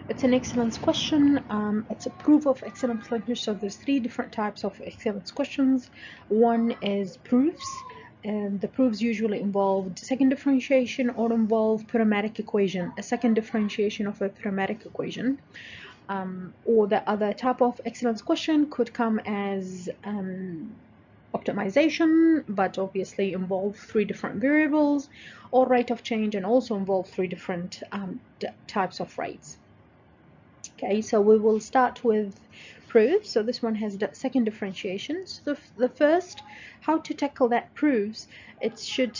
It's an excellence question. It's a proof of excellence language. So there's three different types of excellence questions. One is proofs, and the proofs usually involve second differentiation or involve parametric equation, a second differentiation of a parametric equation. Or the other type of excellence question could come as optimization, but obviously involve three different variables, or rate of change, and also involve three different types of rates. Okay, so we will start with proofs. So this one has the second differentiation. So the first, how to tackle that proofs, it should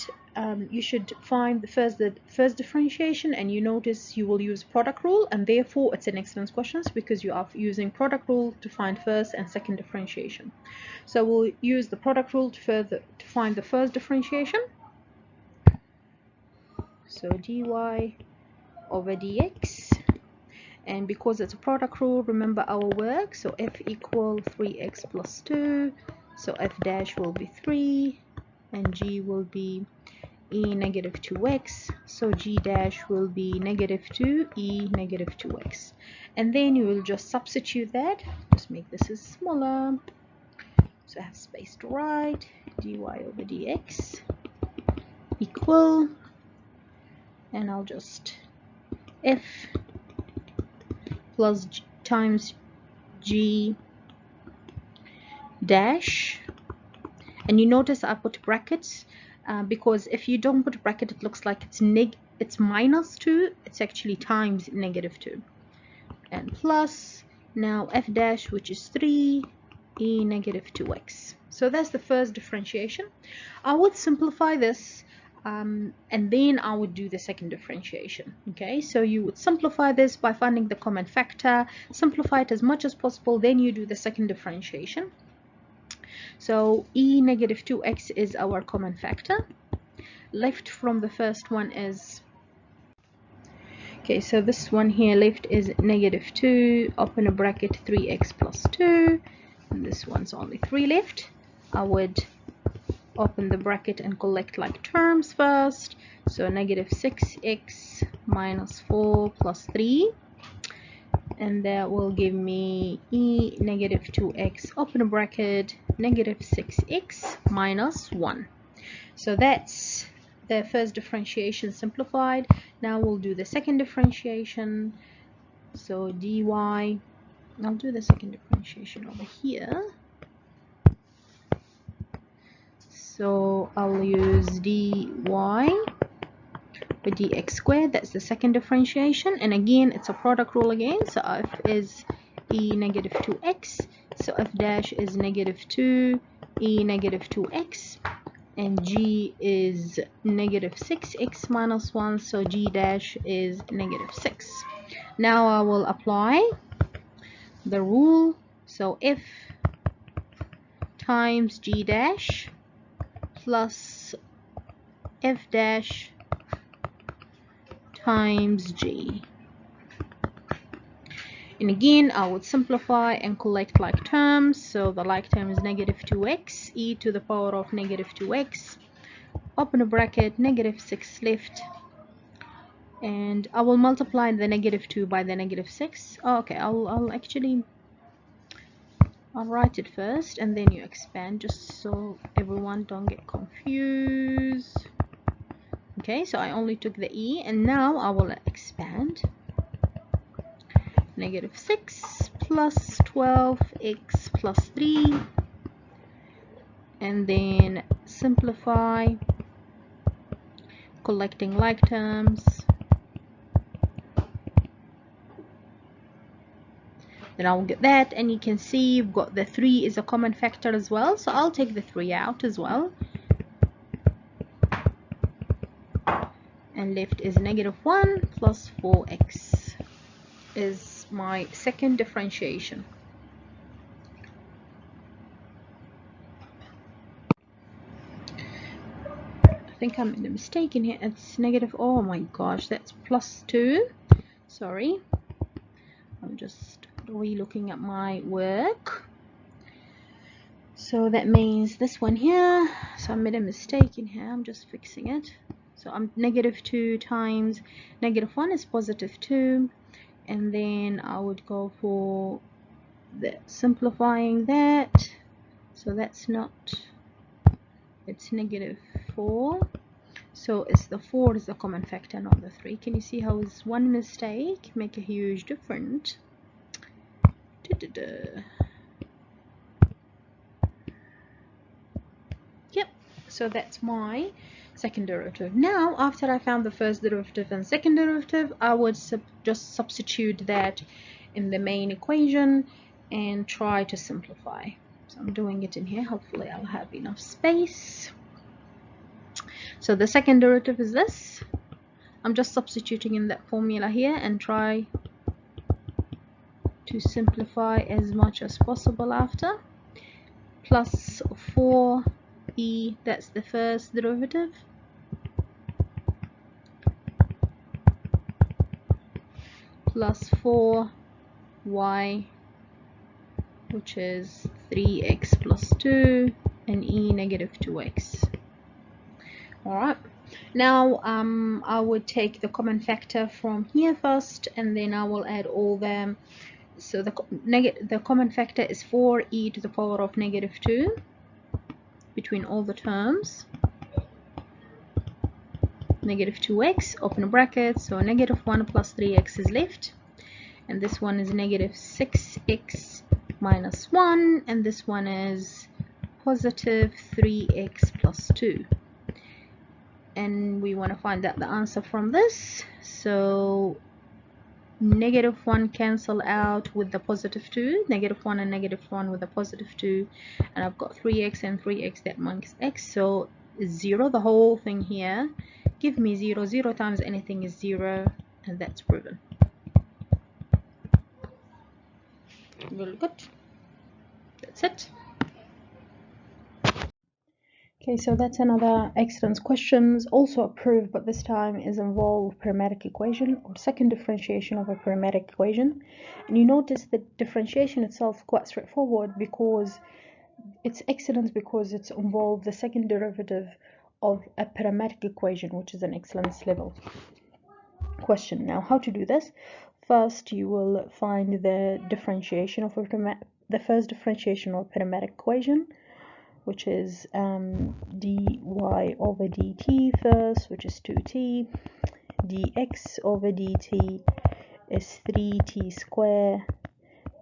you should find the first differentiation, and you notice you will use product rule, and therefore it's an excellence questions because you are using product rule to find first and second differentiation. So we'll use the product rule to find the first differentiation. So dy over dx. And because it's a product rule, remember our work, so f equal 3x plus 2, so f dash will be 3, and g will be e negative 2x, so g dash will be negative 2 e negative 2x. And then you will just substitute that, just make this as smaller, so I have space to write, dy over dx equal, and I'll just f plus times g dash, and you notice I put brackets because if you don't put a bracket, it looks like it's minus 2. It's actually times negative 2, and plus now f dash, which is 3 e negative 2x. So that's the first differentiation. I would simplify this and then I would do the second differentiation. Okay, so you would simplify this by finding the common factor, simplify it as much as possible, then you do the second differentiation. So e negative 2x is our common factor. Left from the first one is, okay, so this one here left is negative 2, open a bracket, 3x plus 2, and this one's only 3 left. I would open the bracket and collect like terms first, so negative 6x minus 4 plus 3, and that will give me e negative 2x, open a bracket, negative 6x minus 1. So that's the first differentiation simplified. Now we'll do the second differentiation. So dy, I'll do the second differentiation over here. So I'll use dy with dx squared. That's the second differentiation, and again it's a product rule again. So f is e negative 2x, so f dash is negative 2 e negative 2x, and g is negative 6x minus 1, so g dash is negative 6. Now I will apply the rule. So f times g dash plus f dash times g, and again I would simplify and collect like terms. So the like term is negative 2x, e to the power of negative 2x, open a bracket, negative 6 left, and I will multiply the negative 2 by the negative 6. Okay, I'll write it first and then you expand, just so everyone don't get confused. Okay, so I only took the e, and now I will expand. Negative 6 plus 12x plus 3, and then simplify, collecting like terms. Then I'll get that, and you can see you've got the 3 is a common factor as well, so I'll take the 3 out as well, and left is negative 1 plus 4x is my second differentiation. I think I made a mistake in here. It's negative, oh my gosh, that's plus 2. Sorry, I'm just re-looking at my work. So that means this one here, so I made a mistake in here, I'm just fixing it. So I'm negative 2 times negative 1 is positive 2, and then I would go for the simplifying that. So that's not, it's -4. So it's the 4 is the common factor, not the 3. Can you see how is one mistake make a huge difference? Yep, so that's my second derivative. Now, after I found the first derivative and second derivative, I would just substitute that in the main equation and try to simplify. So I'm doing it in here. Hopefully I'll have enough space. So the second derivative is this. I'm just substituting in that formula here and try to simplify as much as possible after. Plus 4e, that's the first derivative, plus 4y, which is 3x plus 2, and e -2x. Alright, now I would take the common factor from here first, and then I will add all them. So the common factor is 4e to the power of -2 between all the terms. -2x, open bracket, so -1 plus 3x is left, and this one is -6x minus 1, and this one is positive 3x plus 2. And we want to find out the answer from this. So -1 cancel out with the positive 2, -1 and -1 with the positive 2, and I've got 3x and 3x, that makes x, so 0, the whole thing here. Give me 0, 0 times anything is 0, and that's proven. Really good. That's it. Okay, so that's another excellent questions, also approved, but this time is involve parametric equation or second differentiation of a parametric equation. And you notice the differentiation itself quite straightforward because it's excellent because it's involved the second derivative of a parametric equation, which is an excellence level question. Now, how to do this? First, you will find the differentiation of the first differentiation of a parametric equation, which is dy over dt first, which is 2t, dx over dt is 3t square.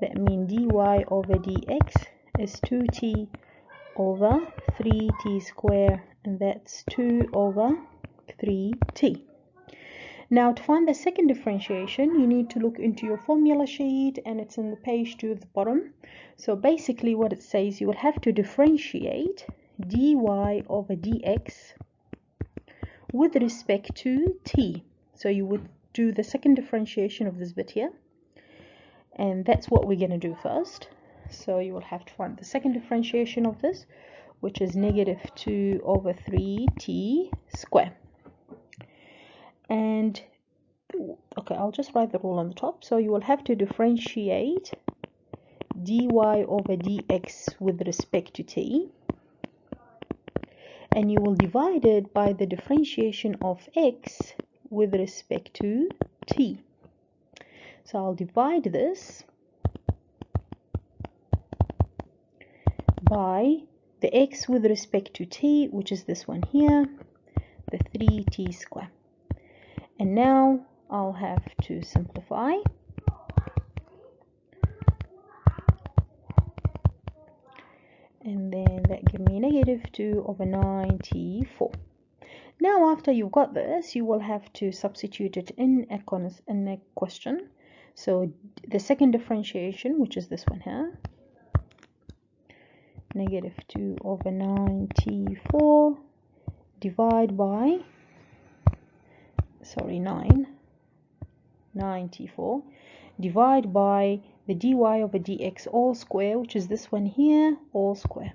That means dy over dx is 2t over 3t square, and that's 2 over 3t. Now, to find the second differentiation, you need to look into your formula sheet, and it's in the page 2 at the bottom. So basically what it says, you will have to differentiate dy over dx with respect to t. So you would do the second differentiation of this bit here, and that's what we're going to do first. So you will have to find the second differentiation of this, which is -2 over 3t square. And okay, I'll just write the rule on the top. So you will have to differentiate dy over dx with respect to t, and you will divide it by the differentiation of x with respect to t. So I'll divide this by the x with respect to t, which is this one here, the 3t square. And now I'll have to simplify. And then that gives me -2 over 94. Now, after you've got this, you will have to substitute it in a question. So the second differentiation, which is this one here, -2 over 94 divide by 94 divide by the dy over dx all square, which is this one here, all square.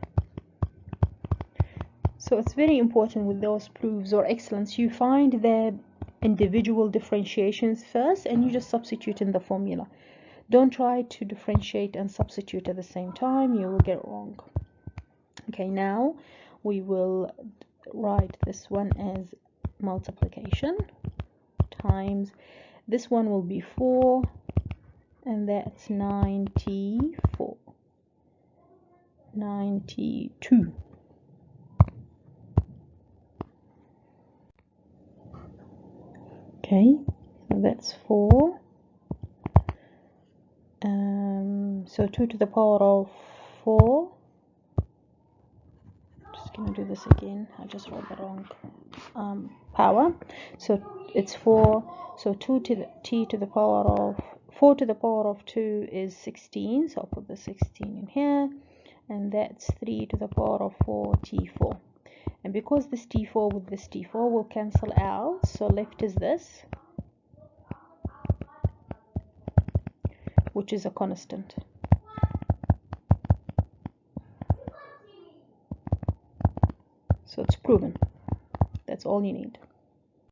So it's very important with those proofs or excellence, you find the individual differentiations first and you just substitute in the formula. Don't try to differentiate and substitute at the same time, you will get it wrong. Okay, now we will write this one as multiplication times, this one will be 4 and that's 94. 92. Okay, so that's 4. So 2 to the power of 4. Just gonna do this again. I just wrote the wrong power. So it's 4. So 2 to the t to the power of 4 to the power of 2 is 16. So I'll put the 16 in here, and that's 3 to the power of 4 t4. And because this t4 with this t4 will cancel out, so left is this, which is a constant. So it's proven. That's all you need.